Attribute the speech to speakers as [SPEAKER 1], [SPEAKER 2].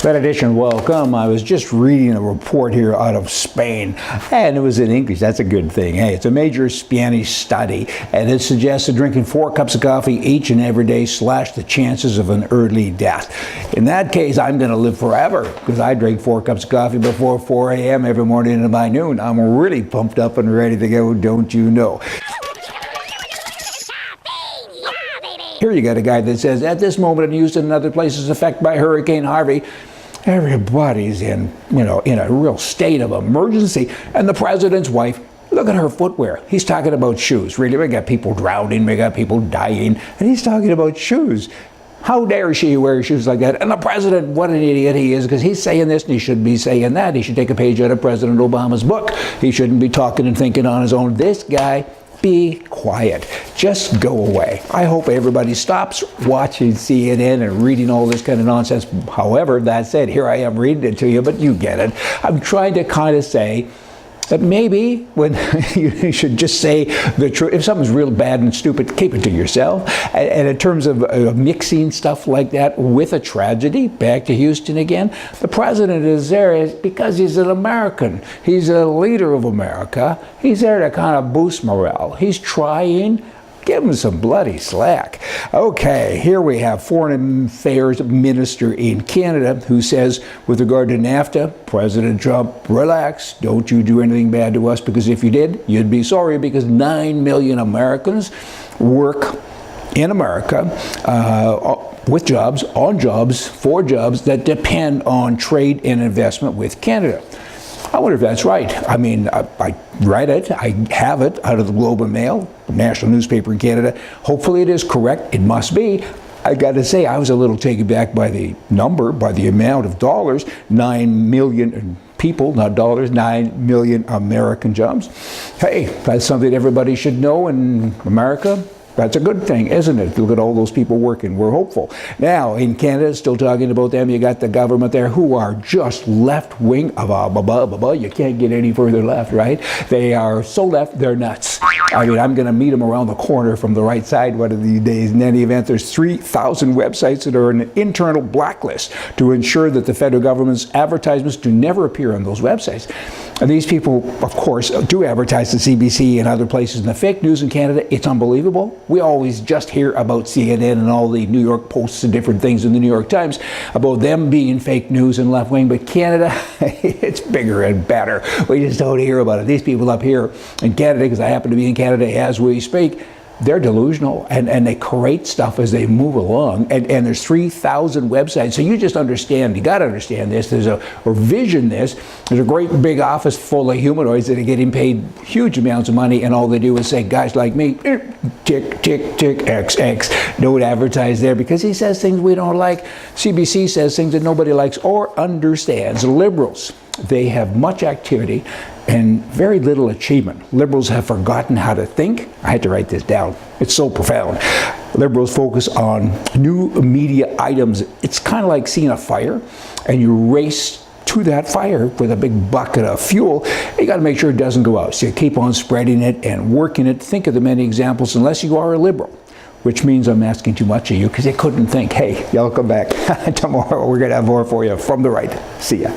[SPEAKER 1] Fetish and welcome. I was just reading a report here out of Spain, and it was in English. That's a good thing. Hey, it's a major Spanish study, and it suggests that drinking 4 cups of coffee each and every day slash the chances of an early death. In that case, I'm going to live forever because I drink 4 cups of coffee before 4 a.m. every morning and by noon. I'm really pumped up and ready to go, don't you know? Here you got a guy that says, at this moment in Houston and other places affected by Hurricane Harvey, everybody's in a real state of emergency. And the president's wife, look at her footwear. He's talking about shoes. Really, we got people drowning, we got people dying, and he's talking about shoes. How dare she wear shoes like that? And the president, what an idiot he is, because he's saying this and he should be saying that. He should take a page out of President Obama's book. He shouldn't be talking and thinking on his own. This guy, be quiet. Just go away. I hope everybody stops watching CNN and reading all this kind of nonsense. However, that said, here I am reading it to you, but you get it. I'm trying to kind of say that maybe when you should just say the truth. If something's real bad and stupid, keep it to yourself. And in terms of mixing stuff like that with a tragedy, back to Houston again, the president is there because he's an American. He's a leader of America. He's there to kind of boost morale. He's trying. Give him some bloody slack. Okay, here we have Foreign Affairs Minister in Canada who says, with regard to NAFTA, President Trump, relax, don't you do anything bad to us, because if you did, you'd be sorry, because 9 million Americans work in America with jobs, on jobs, for jobs that depend on trade and investment with Canada. I wonder if that's right. I mean, I read it, I have it out of the Globe and Mail, national newspaper in Canada. Hopefully it is correct. It must be. I got to say, I was a little taken back by the number, by the amount of dollars. 9 million people, not dollars, 9 million American jobs. Hey, that's something everybody should know in America. That's a good thing, isn't it? Look at all those people working. We're hopeful. Now, in Canada, still talking about them, you got the government there who are just left-wing. You can't get any further left, right? They are so left, they're nuts. I mean, I'm going to meet them around the corner from the right side one of these days. In any event, there's 3,000 websites that are on an internal blacklist to ensure that the federal government's advertisements do never appear on those websites. And these people, of course, do advertise to CBC and other places. And the fake news in Canada, it's unbelievable. We always just hear about CNN and all the New York Posts and different things in the New York Times about them being fake news and left-wing. But Canada, it's bigger and better. We just don't hear about it. These people up here in Canada, because I happen to be in Canada as we speak, they're delusional, and they create stuff as they move along, and there's 3,000 websites. So you just understand, you got to understand this. There's a vision this. There's a great big office full of humanoids that are getting paid huge amounts of money, and all they do is say, guys like me, tick, tick, tick, XX, don't advertise there, because he says things we don't like. CBC says things that nobody likes or understands. Liberals, they have much activity and very little achievement. Liberals have forgotten how to think. I had to write this down. It's so profound. Liberals focus on new media items. It's kind of like seeing a fire, and you race to that fire with a big bucket of fuel. You got to make sure it doesn't go out. So you keep on spreading it and working it. Think of the many examples, unless you are a liberal, which means I'm asking too much of you, because they couldn't think. Hey, y'all come back tomorrow. We're going to have more for you from the right. See ya.